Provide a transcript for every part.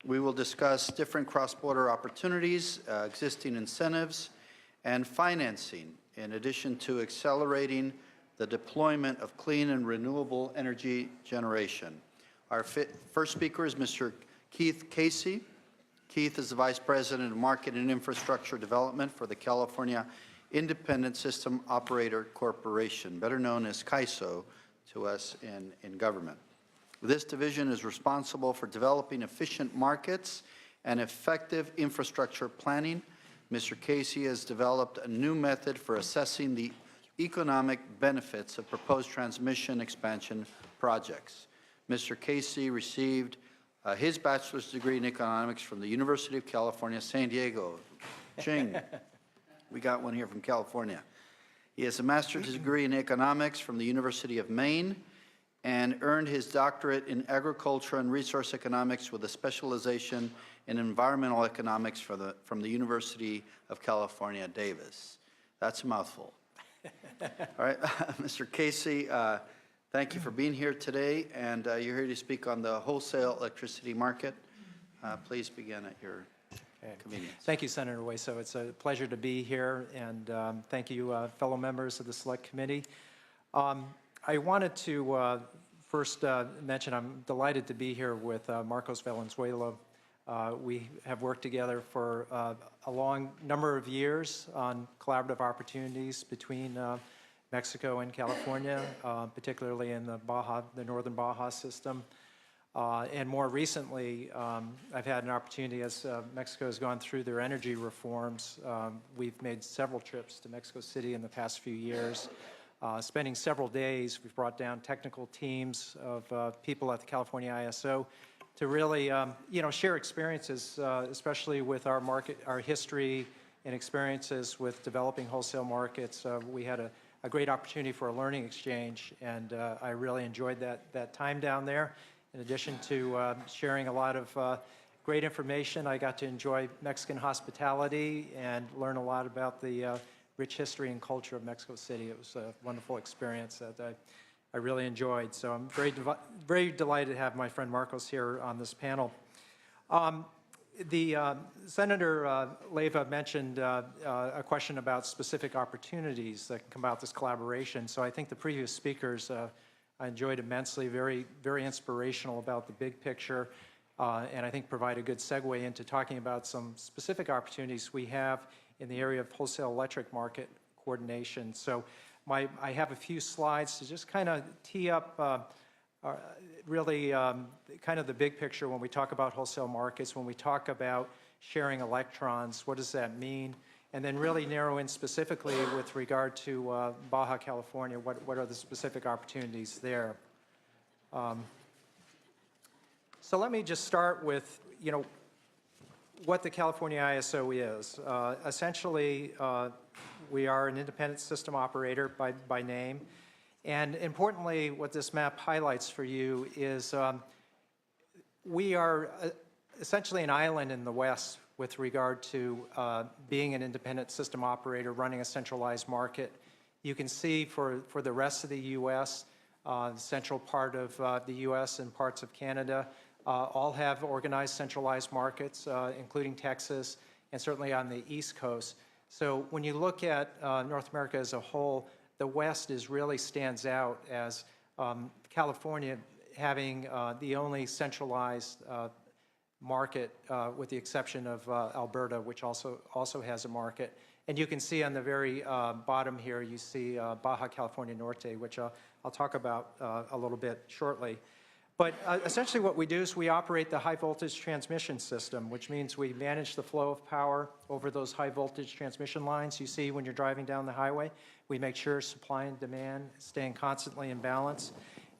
We will discuss different cross-border opportunities, existing incentives, and financing, in addition to accelerating the deployment of clean and renewable energy generation. Our first speaker is Mr. Keith Casey. Keith is the Vice President of Market and Infrastructure Development for the California Independent System Operator Corporation, better known as CAISO to us in government. This division is responsible for developing efficient markets and effective infrastructure planning. Mr. Casey has developed a new method for assessing the economic benefits of proposed transmission expansion projects. Mr. Casey received his bachelor's degree in economics from the University of California, San Diego. Ching. We got one here from California. He has a master's degree in economics from the University of Maine and earned his doctorate in agriculture and resource economics with a specialization in environmental economics from the University of California, Davis. That's a mouthful. All right, Mr. Casey, thank you for being here today, and you're here to speak on the wholesale electricity market. Please begin at your convenience. Thank you, Senator Hueso. It's a pleasure to be here, and thank you, fellow members of the Select Committee. I wanted to first mention I'm delighted to be here with Marcos Valenzuela. We have worked together for a long number of years on collaborative opportunities between Mexico and California, particularly in the northern Baja system. And more recently, I've had an opportunity as Mexico has gone through their energy reforms. We've made several trips to Mexico City in the past few years. Spending several days, we've brought down technical teams of people at the California ISO to really, share experiences, especially with our market, our history and experiences with developing wholesale markets. We had a great opportunity for a learning exchange, and I really enjoyed that time down there. In addition to sharing a lot of great information, I got to enjoy Mexican hospitality and learn a lot about the rich history and culture of Mexico City. It was a wonderful experience that I really enjoyed. So I'm very delighted to have my friend Marcos here on this panel. Senator Leyva mentioned a question about specific opportunities that can come out of this collaboration. So I think the previous speakers I enjoyed immensely, very inspirational about the big picture, and I think provide a good segue into talking about some specific opportunities we have in the area of wholesale electric market coordination. So I have a few slides to just kind of tee up really kind of the big picture when we talk about wholesale markets, when we talk about sharing electrons, what does that mean? And then really narrow in specifically with regard to Baja California, what are the specific opportunities there? So let me just start with, what the California ISO is. Essentially, we are an independent system operator by name. And importantly, what this map highlights for you is we are essentially an island in the West with regard to being an independent system operator running a centralized market. You can see for the rest of the U.S., the central part of the U.S. and parts of Canada, all have organized centralized markets, including Texas, and certainly on the East Coast. So when you look at North America as a whole, the West really stands out as California having the only centralized market, with the exception of Alberta, which also has a market. And you can see on the very bottom here, you see Baja California Norte, which I'll talk about a little bit shortly. But essentially what we do is we operate the high voltage transmission system, which means we manage the flow of power over those high voltage transmission lines. You see when you're driving down the highway, we make sure supply and demand staying constantly in balance.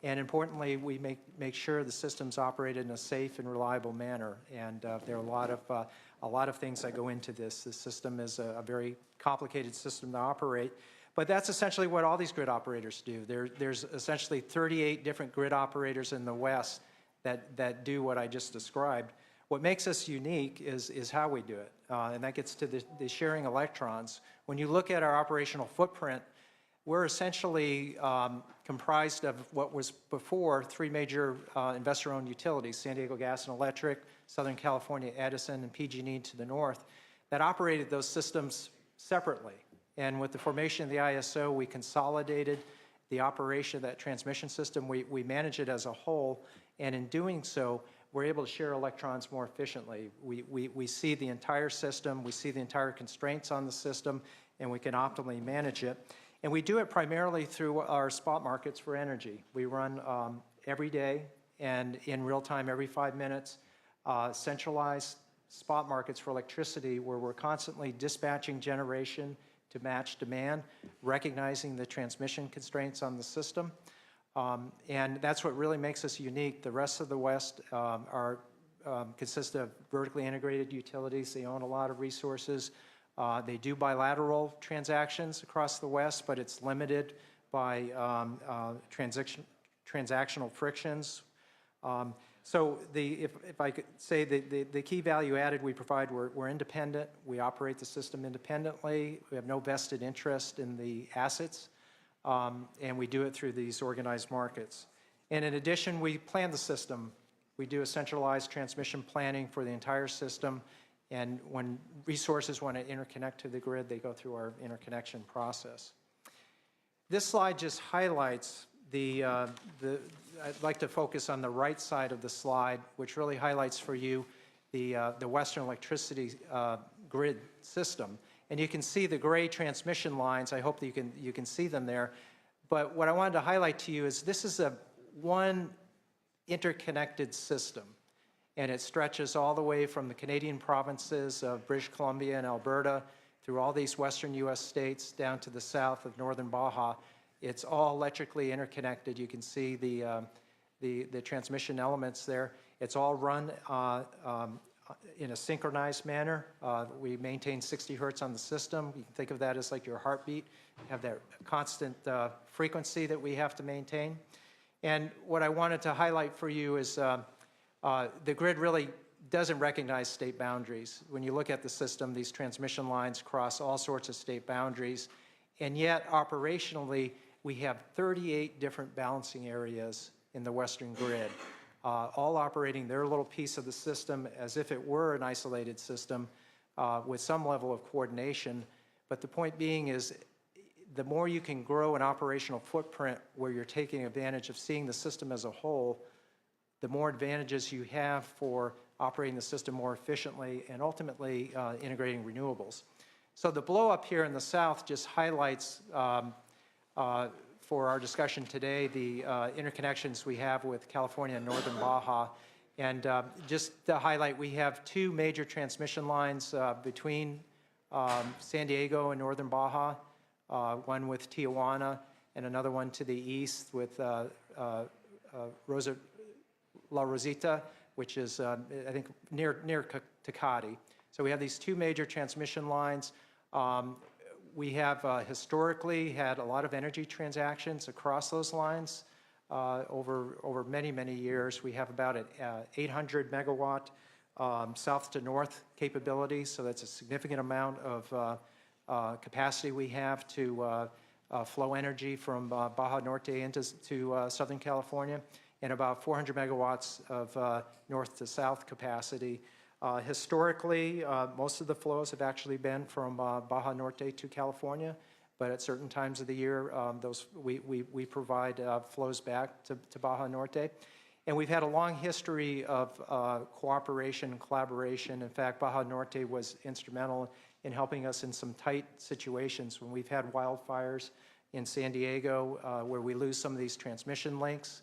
And importantly, we make sure the system's operated in a safe and reliable manner. And there are a lot of things that go into this. This system is a very complicated system to operate. But that's essentially what all these grid operators do. There's essentially 38 different grid operators in the West that do what I just described. What makes us unique is how we do it. And that gets to the sharing electrons. When you look at our operational footprint, we're essentially comprised of what was before three major investor-owned utilities, San Diego Gas and Electric, Southern California Edison, and PG&E to the north, that operated those systems separately. And with the formation of the ISO, we consolidated the operation of that transmission system. We manage it as a whole, and in doing so, we're able to share electrons more efficiently. We see the entire system, we see the entire constraints on the system, and we can optimally manage it. And we do it primarily through our spot markets for energy. We run every day and in real time every 5 minutes, centralized spot markets for electricity where we're constantly dispatching generation to match demand, recognizing the transmission constraints on the system. And that's what really makes us unique. The rest of the West consist of vertically integrated utilities. They own a lot of resources. They do bilateral transactions across the West, but it's limited by transactional frictions. So if I could say the key value added we provide, we're independent. We operate the system independently. We have no vested interest in the assets, and we do it through these organized markets. And in addition, we plan the system. We do a centralized transmission planning for the entire system, and when resources want to interconnect to the grid, they go through our interconnection process. This slide just highlights I'd like to focus on the right side of the slide, which really highlights for you the Western electricity grid system. And you can see the gray transmission lines. I hope that you can see them there. But what I wanted to highlight to you is this is one interconnected system. And it stretches all the way from the Canadian provinces of British Columbia and Alberta through all these western U.S. states down to the south of northern Baja. It's all electrically interconnected. You can see the transmission elements there. It's all run in a synchronized manner. We maintain 60 hertz on the system. You can think of that as like your heartbeat. You have that constant frequency that we have to maintain. And what I wanted to highlight for you is the grid really doesn't recognize state boundaries. When you look at the system, these transmission lines cross all sorts of state boundaries. And yet, operationally, we have 38 different balancing areas in the Western grid, all operating their little piece of the system as if it were an isolated system with some level of coordination. But the point being is, the more you can grow an operational footprint where you're taking advantage of seeing the system as a whole, the more advantages you have for operating the system more efficiently and ultimately integrating renewables. So the blow up here in the south just highlights for our discussion today the interconnections we have with California and northern Baja. And just to highlight, we have two major transmission lines between San Diego and northern Baja, one with Tijuana and another one to the east with La Rosita, which is, I think, near Tecate. So we have these two major transmission lines. We have historically had a lot of energy transactions across those lines over many, many years. We have about an 800 megawatt south to north capability, so that's a significant amount of capacity we have to flow energy from Baja Norte into Southern California, and about 400 megawatts of north to south capacity. Historically, most of the flows have actually been from Baja Norte to California, but at certain times of the year, we provide flows back to Baja Norte. And we've had a long history of cooperation and collaboration. In fact, Baja Norte was instrumental in helping us in some tight situations when we've had wildfires in San Diego where we lose some of these transmission links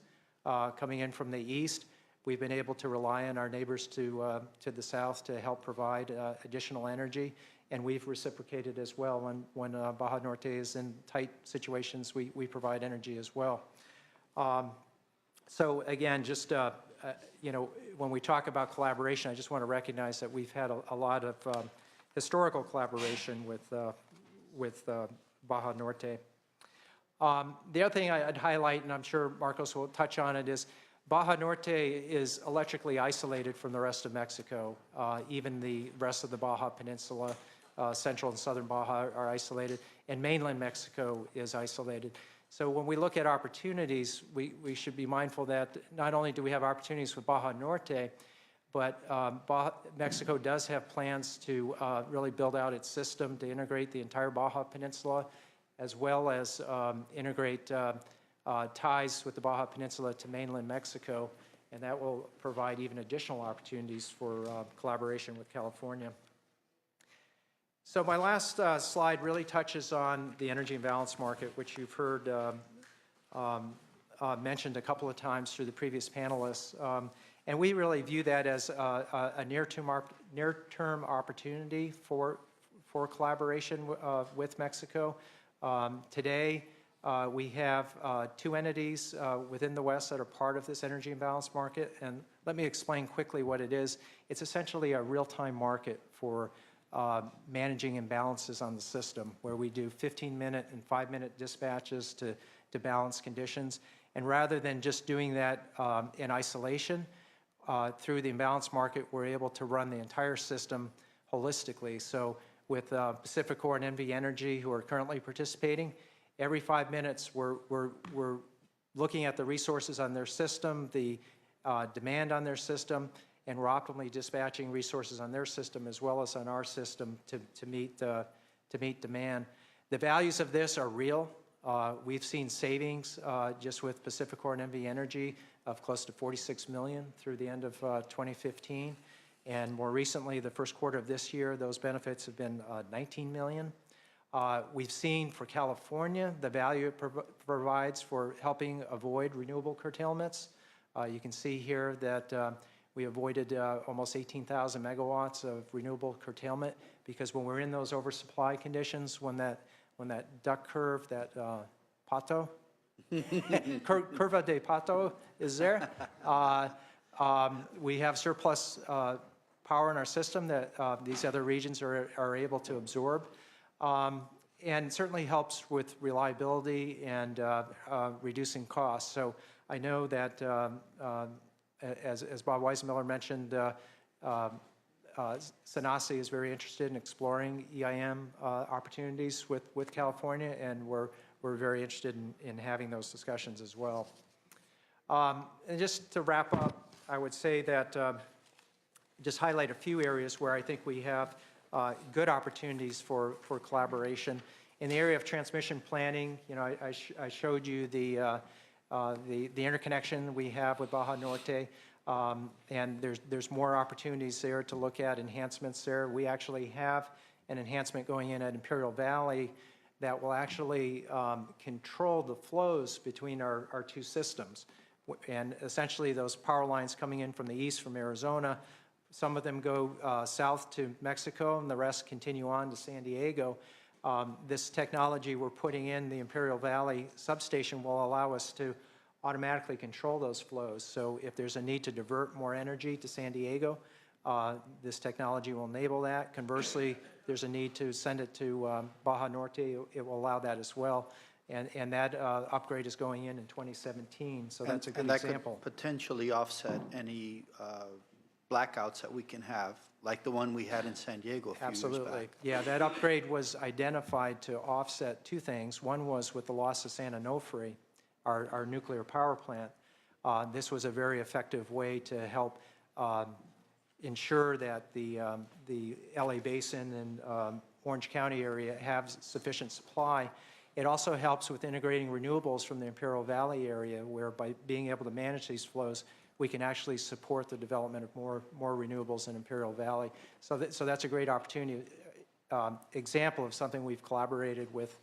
coming in from the east. We've been able to rely on our neighbors to the south to help provide additional energy, and we've reciprocated as well. When Baja Norte is in tight situations, we provide energy as well. So again, just when we talk about collaboration, I just want to recognize that we've had a lot of historical collaboration with Baja Norte. The other thing I'd highlight, and I'm sure Marcos will touch on it, is Baja Norte is electrically isolated from the rest of Mexico. Even the rest of the Baja Peninsula, central and southern Baja are isolated, and mainland Mexico is isolated. So when we look at opportunities, we should be mindful that not only do we have opportunities with Baja Norte, but Mexico does have plans to really build out its system to integrate the entire Baja Peninsula, as well as integrate ties with the Baja Peninsula to mainland Mexico, and that will provide even additional opportunities for collaboration with California. So my last slide really touches on the energy imbalance market, which you've heard mentioned a couple of times through the previous panelists. And we really view that as a near-term opportunity for collaboration with Mexico. Today, we have 2 entities within the West that are part of this energy imbalance market. And let me explain quickly what it is. It's essentially a real-time market for managing imbalances on the system, where we do 15-minute and 5-minute dispatches to balance conditions. And rather than just doing that in isolation, through the imbalance market, we're able to run the entire system holistically. So with Pacificor and NV Energy, who are currently participating, every 5 minutes we're looking at the resources on their system, the demand on their system, and we're optimally dispatching resources on their system as well as on our system to meet demand. The values of this are real. We've seen savings just with Pacificor and NV Energy of close to $46 million through the end of 2015. And more recently, the first quarter of this year, those benefits have been $19 million. We've seen for California the value it provides for helping avoid renewable curtailments. You can see here that we avoided almost 18,000 megawatts of renewable curtailment, because when we're in those oversupply conditions, when that duck curve, that pato, curva de pato is there, we have surplus power in our system that these other regions are able to absorb. And certainly helps with reliability and reducing costs. So I know that as Bob Weisenmiller mentioned, Sanasi is very interested in exploring EIM opportunities with California, and we're very interested in having those discussions as well. And just to wrap up, I would say that just highlight a few areas where I think we have good opportunities for collaboration. In the area of transmission planning, you know, I showed you the interconnection we have with Baja Norte, and there's more opportunities there to look at enhancements there. We actually have an enhancement going in at Imperial Valley that will actually control the flows between our 2 systems. And essentially those power lines coming in from the east from Arizona, some of them go south to Mexico and the rest continue on to San Diego. This technology we're putting in the Imperial Valley substation will allow us to automatically control those flows. So if there's a need to divert more energy to San Diego, this technology will enable that. Conversely, if there's a need to send it to Baja Norte, it will allow that as well. And that upgrade is going in 2017, so that's a good example. And that could potentially offset any blackouts that we can have, like the one we had in San Diego a few years back. Yeah, that upgrade was identified to offset 2 things. One was with the loss of San Onofre, our nuclear power plant. This was a very effective way to help ensure that the LA Basin and Orange County area have sufficient supply. It also helps with integrating renewables from the Imperial Valley area, where by being able to manage these flows, we can actually support the development of more renewables in Imperial Valley. So that's a great opportunity, example of something we've collaborated with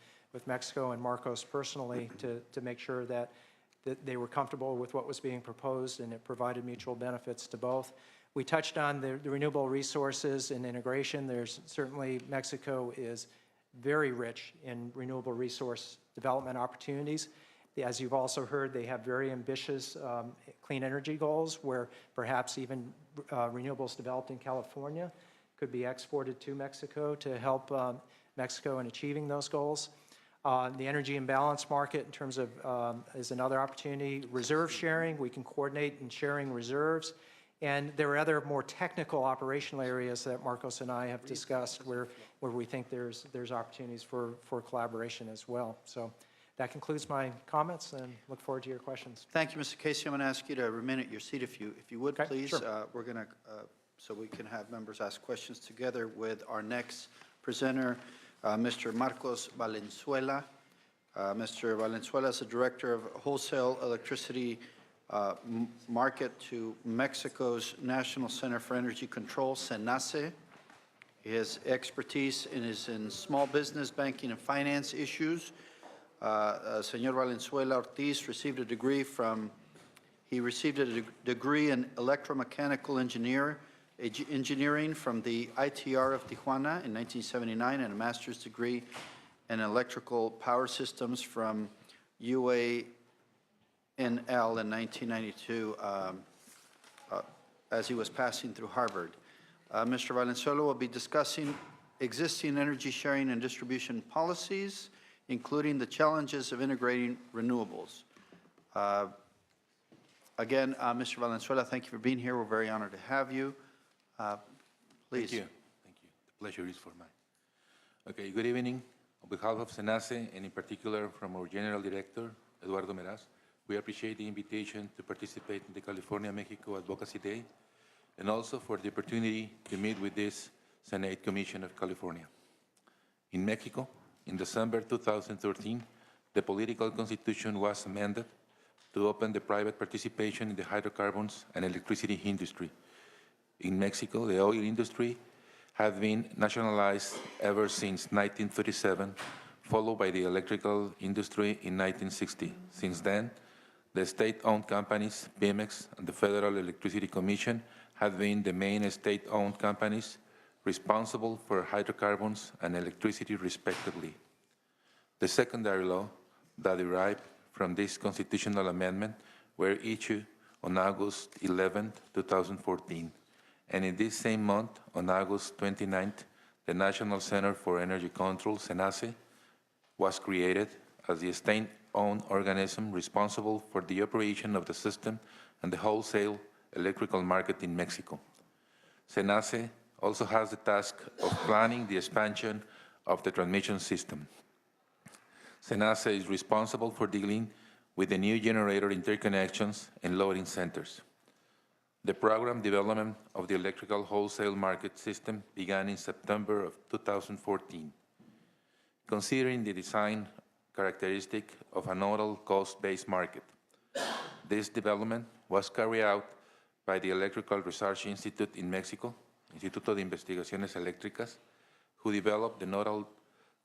Mexico and Marcos personally to make sure that they were comfortable with what was being proposed, and it provided mutual benefits to both. We touched on the renewable resources and integration. There's certainly, Mexico is very rich in renewable resource development opportunities. As you've also heard, they have very ambitious clean energy goals, where perhaps even renewables developed in California could be exported to Mexico to help Mexico in achieving those goals. The energy imbalance market, in terms of, is another opportunity. Reserve sharing, we can coordinate in sharing reserves. And there are other more technical operational areas that Marcos and I have discussed where we think there's opportunities for collaboration as well. So That concludes my comments, and look forward to your questions. Thank you, Mr. Casey. I'm going to ask you to remain at your seat if you would, Okay, please. sure. We're going to, so we can have members ask questions together with our next presenter, Mr. Marcos Valenzuela. Mr. Valenzuela is the Director of Wholesale Electricity Market to Mexico's National Center for Energy Control, CENACE. His expertise is in small business, banking, and finance issues. Señor Valenzuela Ortiz received a degree from, he received a degree in electromechanical engineering from the ITR of Tijuana in 1979 and a master's degree in electrical power systems from UANL in 1992 as he was passing through Harvard. Mr. Valenzuela will be discussing existing energy sharing and distribution policies, including the challenges of integrating renewables. Again, Mr. Valenzuela, thank you for being here. We're very honored to have you. Please. Thank you. Thank you. The pleasure is for mine. Okay, good evening. On behalf of CENACE, and in particular from our General Director, Eduardo Meraz, we appreciate the invitation to participate in the California-Mexico Advocacy Day, and also for the opportunity to meet with this Senate Commission of California. In Mexico, in December 2013, the political constitution was amended to open the private participation in the hydrocarbons and electricity industry. In Mexico, the oil industry had been nationalized ever since 1937, followed by the electrical industry in 1960. Since then, the state-owned companies, Pemex and the Federal Electricity Commission, have been the main state-owned companies responsible for hydrocarbons and electricity, respectively. The secondary law that derived from this constitutional amendment were issued on August 11, 2014. And in this same month, on August 29th, the National Center for Energy Control, CENACE, was created as the state-owned organism responsible for the operation of the system and the wholesale electrical market in Mexico. CENACE also has the task of planning the expansion of the transmission system. CENACE is responsible for dealing with the new generator interconnections and loading centers. The program development of the electrical wholesale market system began in September of 2014. Considering the design characteristic of a nodal cost-based market, this development was carried out by the Electrical Research Institute in Mexico, Instituto de Investigaciones Eléctricas, who developed the nodal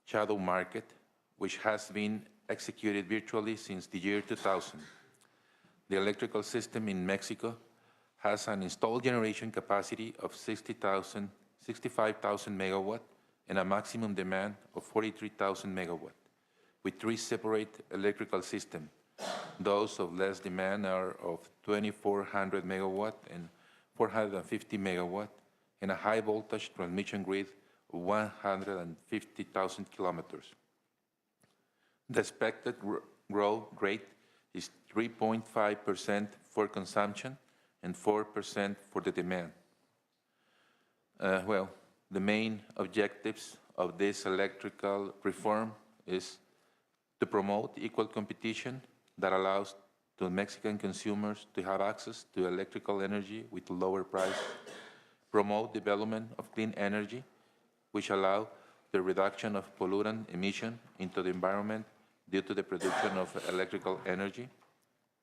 shadow market, which has been executed virtually since the year 2000. The electrical system in Mexico has an installed generation capacity of 65,000 megawatt and a maximum demand of 43,000 megawatt, with three separate electrical systems. Those of less demand are of 2,400 megawatt and 450 megawatt, and a high voltage transmission grid of 150,000 kilometers. The expected growth rate is 3.5% for consumption and 4% for the demand. The main objectives of this electrical reform is to promote equal competition that allows to Mexican consumers to have access to electrical energy with a lower price, promote development of clean energy, which allow the reduction of pollutant emission into the environment due to the production of electrical energy,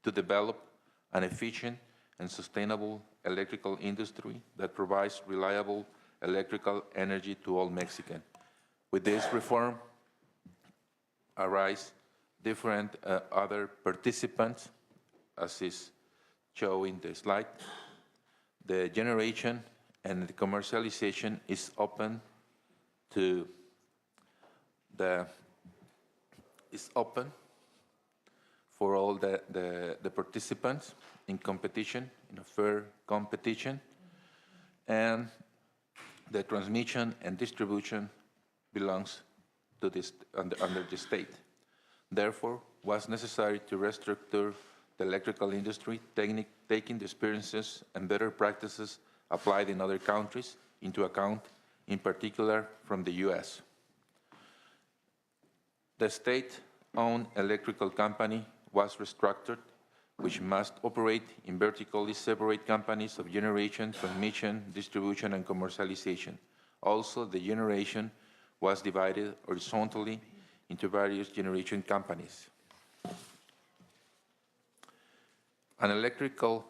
to develop an efficient and sustainable electrical industry that provides reliable electrical energy to all Mexicans. With this reform arise different other participants, as is shown in the slide. The generation and the commercialization is open to for all the participants in competition, in a fair competition, and the transmission and distribution belongs to this under the state. Therefore, it was necessary to restructure the electrical industry, taking the experiences and better practices applied in other countries into account, in particular from the US. The state state-owned electrical company was restructured, which must operate in vertically separate companies of generation, transmission, distribution, and commercialization. Also, the generation was divided horizontally into various generation companies. An electrical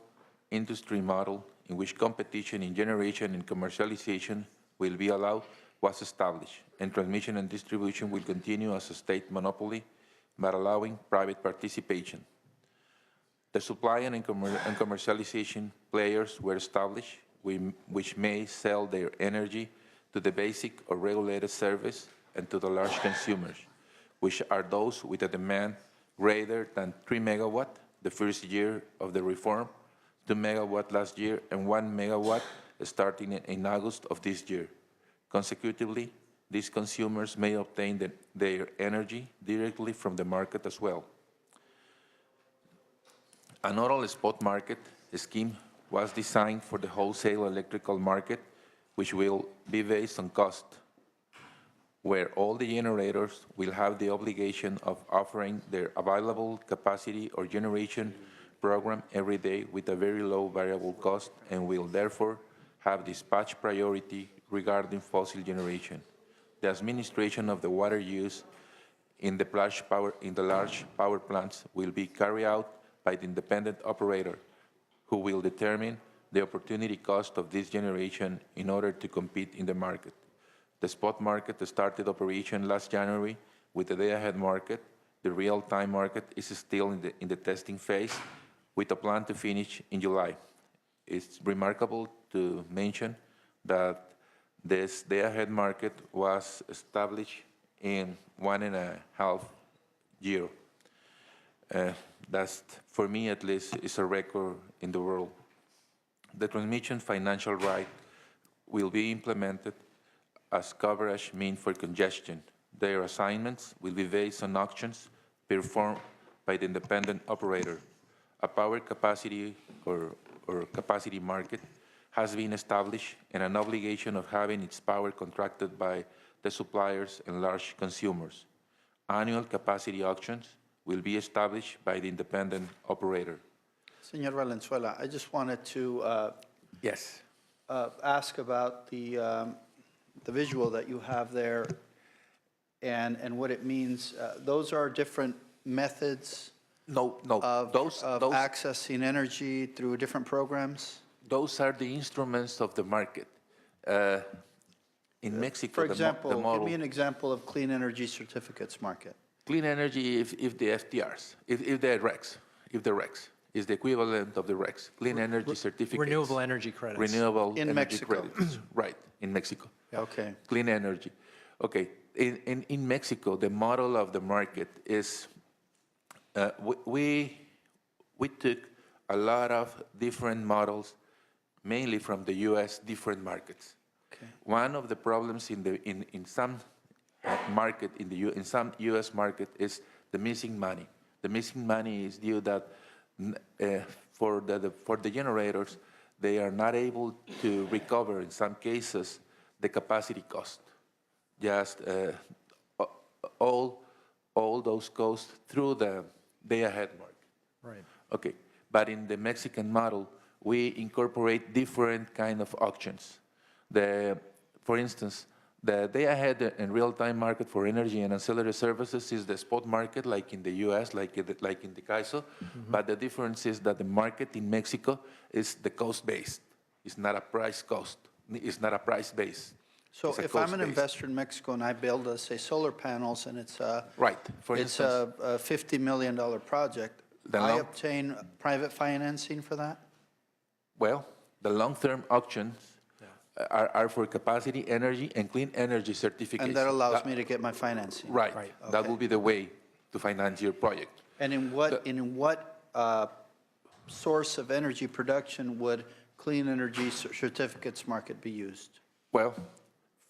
industry model in which competition in generation and commercialization will be allowed was established, and transmission and distribution will continue as a state monopoly, but allowing private participation. The supply and commercialization players were established, which may sell their energy to the basic or regulated service and to the large consumers, which are those with a demand greater than 3 megawatt the first year of the reform, 2 megawatt last year, and 1 megawatt starting in August of this year. Consecutively, these consumers may obtain their energy directly from the market as well. An oral spot market scheme was designed for the wholesale electrical market, which will be based on cost, where all the generators will have the obligation of offering their available capacity or generation program every day with a very low variable cost, and will therefore have dispatch priority regarding fossil generation. The administration of the water use in the large power plants will be carried out by the independent operator, who will determine the opportunity cost of this generation in order to compete in the market. The spot market started operation last January with the day-ahead market. The real-time market is still in the testing phase, with a plan to finish in July. It's remarkable to mention that this day-ahead market was established in 1.5 years. That's, for me at least, is a record in the world. The transmission financial right will be implemented as coverage mean for congestion. Their assignments will be based on auctions performed by the independent operator. A power capacity or capacity market has been established, and an obligation of having its power contracted by the suppliers and large consumers. Annual capacity auctions will be established by the independent operator. Senor Valenzuela, I just wanted to Yes. ask about the visual that you have there and what it means. Those are different methods No, of those accessing energy through different programs? those are the instruments of the market. In Mexico, For example, the model, give me an example of clean energy certificates market. clean energy, if the FTRs, if the RECs, if the RECs is the equivalent of the RECs, clean energy certificates. Renewable energy credits. Renewable In energy Mexico. credits. Right, in Mexico. Okay. Clean energy. Okay, in Mexico, the model of the market is, we took a lot of different models, mainly from the U.S. different markets. Okay. One of the problems in some market, in some U.S. market, is the missing money. The missing money is due that for the generators, they are not able to recover, in some cases, the capacity cost. Just all those costs through the day-ahead market. Right. Okay, but in the Mexican model, we incorporate different kind of auctions. For instance, the day-ahead and real-time market for energy and ancillary services is the spot market, like in the U.S., like in the CAISO, but the difference is that the market in Mexico is the cost-based. It's not a price cost. It's not a price-based. So It's a if I'm an cost-based. investor in Mexico and I build, say, solar panels, and it's a Right, for it's instance. a $50 million project, The I long- obtain private financing for that? Well, the long-term auctions are for capacity, energy, and clean energy certificates. And that allows me to get my financing? Right. Right. That Okay. will be the way to finance your project. And in what source of energy production would clean energy certificates market be used? Well,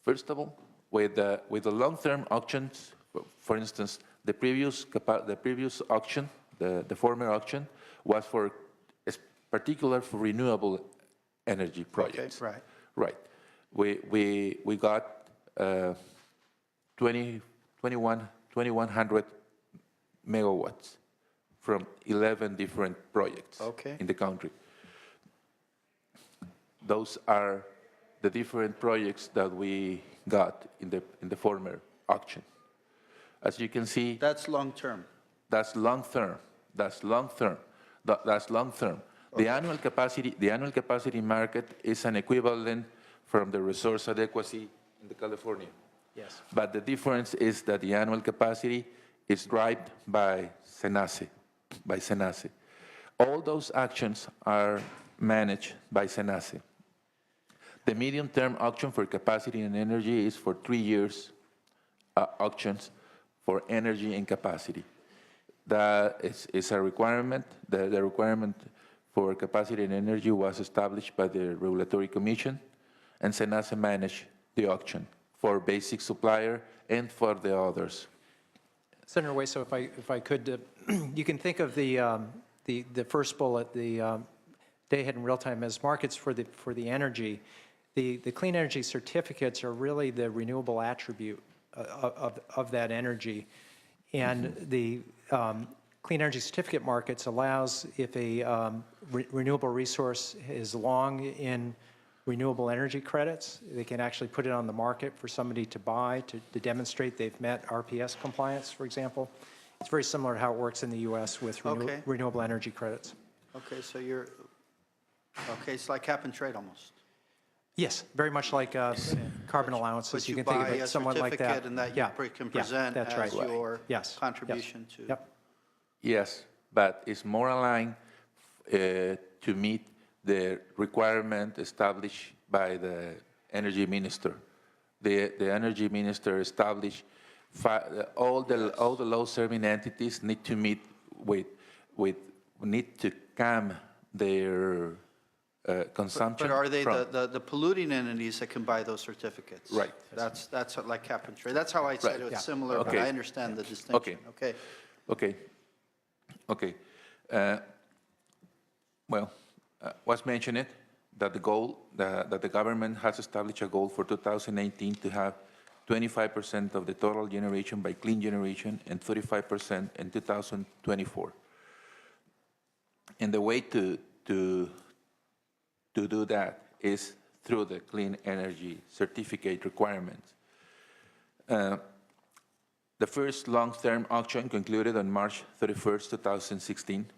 first of all, with the long-term auctions, for instance, the previous auction, the former auction, was for particular for renewable energy projects. Okay, right. Right. We got 2,100 megawatts from 11 different projects Okay. in the country. Those are the different projects that we got in the former auction. As you can see, That's long-term. that's long-term. That's long-term. That's long-term. The annual capacity market is an equivalent from the resource adequacy in the California. Yes. But the difference is that the annual capacity is derived by SENACE. All those actions are managed by SENACE. The medium-term auction for capacity and energy is for 3 years auctions for energy and capacity. That is a requirement. The requirement for capacity and energy was established by the Regulatory Commission, and SENACE managed the auction for basic supplier and for the others. Senator Hueso, if I could, you can think of the first bullet, the day-ahead and real-time as markets for the energy. The clean energy certificates are really the renewable attribute of that energy. And the clean energy certificate markets allows, if a renewable resource is long in renewable energy credits, they can actually put it on the market for somebody to buy to demonstrate they've met RPS compliance, for example. It's very similar to how it works in the U.S. with Okay. renewable energy credits. Okay, so it's like cap and trade almost. Yes, very much like carbon allowances. But you can think of buy it a somewhat like that. certificate and that you can present that's as right. your Yes. contribution to. Yep. Yes, but it's more aligned to meet the requirement established by the energy minister. The energy minister established all the load-serving entities need to meet need to calm their consumption. But are they the polluting entities that can buy those certificates? Right. That's like cap and trade. That's how I said Right. it's Yeah. similar, but Okay. I understand the distinction. Okay. Okay. Was mentioned that the goal, that the government has established a goal for 2018 to have 25% of the total generation by clean generation and 35% in 2024. And the way to do that is through the clean energy certificate requirements. The first long-term auction concluded on March 31st, 2016.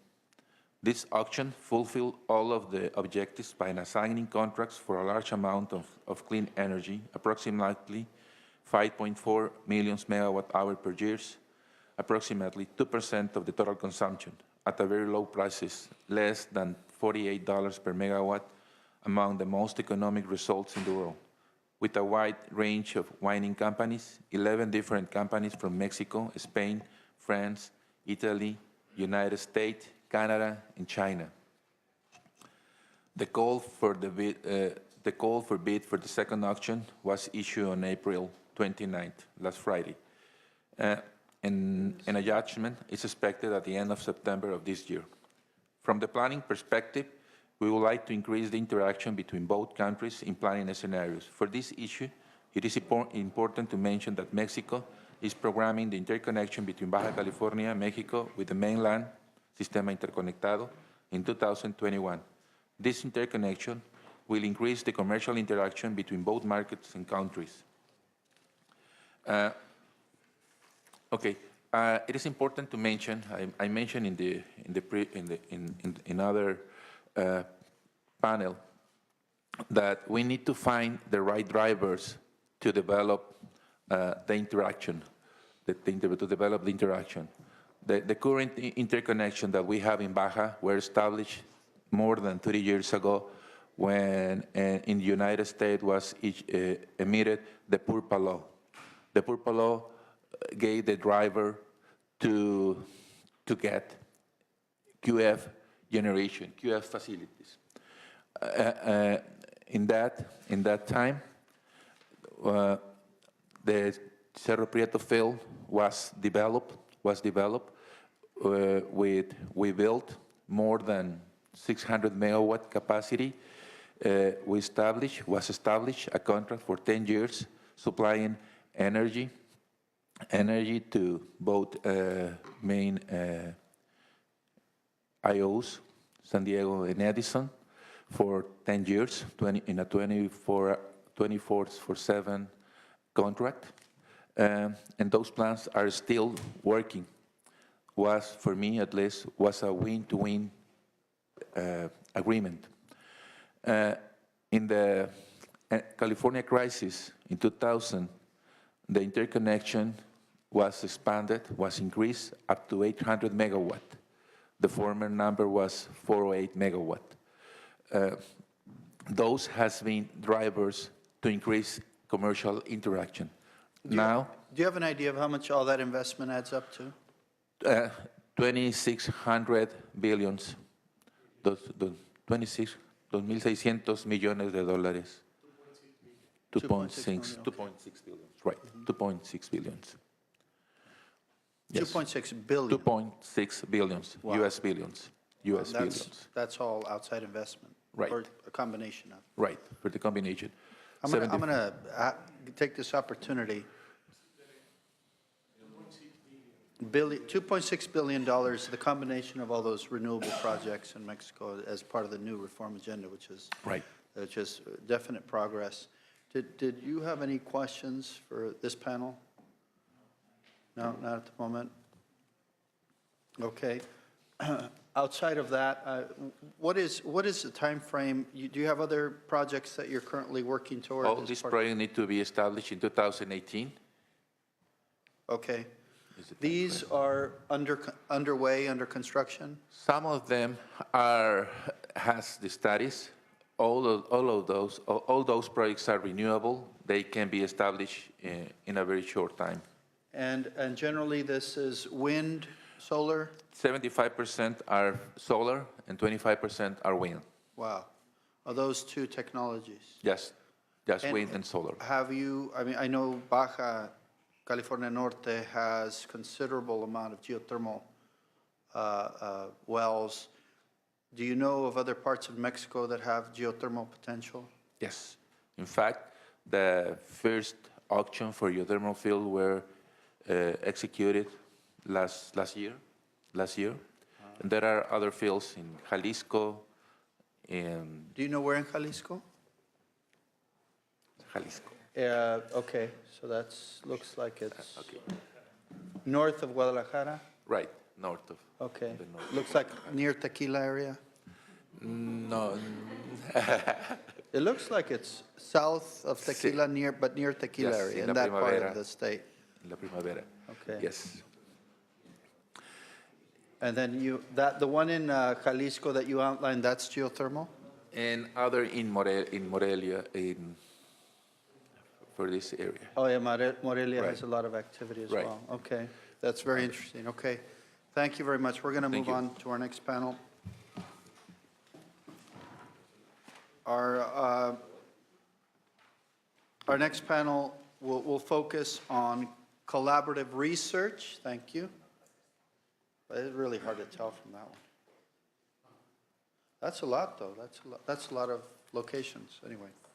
This auction fulfilled all of the objectives by assigning contracts for a large amount of clean energy, approximately 5.4 million megawatt-hour per year, approximately 2% of the total consumption, at a very low prices, less than $48 per megawatt, among the most economic results in the world, with a wide range of mining companies, 11 different companies from Mexico, Spain, France, Italy, United States, Canada, and China. The call for bid for the second auction was issued on April 29th, last Friday. And a judgment is expected at the end of September of this year. From the planning perspective, we would like to increase the interaction between both countries in planning scenarios. For this issue, it is important to mention that Mexico is programming the interconnection between Baja California and Mexico with the mainland Sistema Interconectado in 2021. This interconnection will increase the commercial interaction between both markets and countries. It is important to mention. I mentioned in other panel that we need to find the right drivers to develop the interaction. To develop the interaction. The current interconnection that we have in Baja were established more than 30 years ago when in the United States was emitted the PURPA law. The PURPA law gave the driver to get QF generation, QF facilities. In that time, the Cerro Prieto field was developed. We built more than 600 megawatt capacity. Was established a contract for 10 years supplying energy energy to both main IOs, San Diego and Edison, for 10 years, in a 24/7 contract. And those plants are still working. For me at least, was a win-to-win agreement. In the California crisis in 2000, the interconnection was expanded, was increased up to 800 megawatt. The former number was 408 megawatt. Those has been drivers to increase commercial interaction. Do you have an idea of how much all that investment adds up to? 2,600 billions, 2.600 millones de dólares. 2.6 billions, right, 2.6 billions. Yes. 2.6 billion. 2.6 billions, Wow. US billions, US billions. That's all outside investment? Right. Or a combination of? Right, for the combination. I'm going to take this opportunity. $2.6 billion, the combination of all those renewable projects in Mexico as part of the new reform agenda, which is Right. Definite progress. Did you have any questions for this panel? No, not at the moment. Okay. Outside of that, what is the time frame? Do you have other projects that you're currently working toward? All these projects need to be established in 2018. Okay. Is the These are underway, under construction? Some of them has the studies. All those projects are renewable. They can be established in a very short time. And generally, this is wind, solar? 75% are solar and 25% are wind. Wow. Are those two technologies? Just wind and solar. I know Baja California Norte has considerable amount of geothermal wells. Do you know of other parts of Mexico that have geothermal potential? Yes. In fact, the first auction for geothermal field were executed last year. And there are other fields in Jalisco, in Do you know where in Jalisco? Jalisco. Okay, so looks like it's Okay. north of Guadalajara? Right, north of. Okay. The north. Looks like near Tequila area? No, It looks like it's south of Tequila, but near Tequila Yes, area, in in La that part Primavera. of the state. in La Primavera. Okay. Yes. And then the one in Jalisco that you outlined, that's geothermal? And other in Morelia, for this area. Oh, yeah, Morelia Right. has a lot of activity as Right. well. Okay, that's very interesting. Okay, thank you very much. We're going to Thank move you. on to our next panel. Our next panel will focus on collaborative research. Thank you. It's really hard to tell from that one. That's a lot, though. That's a lot of locations, anyway.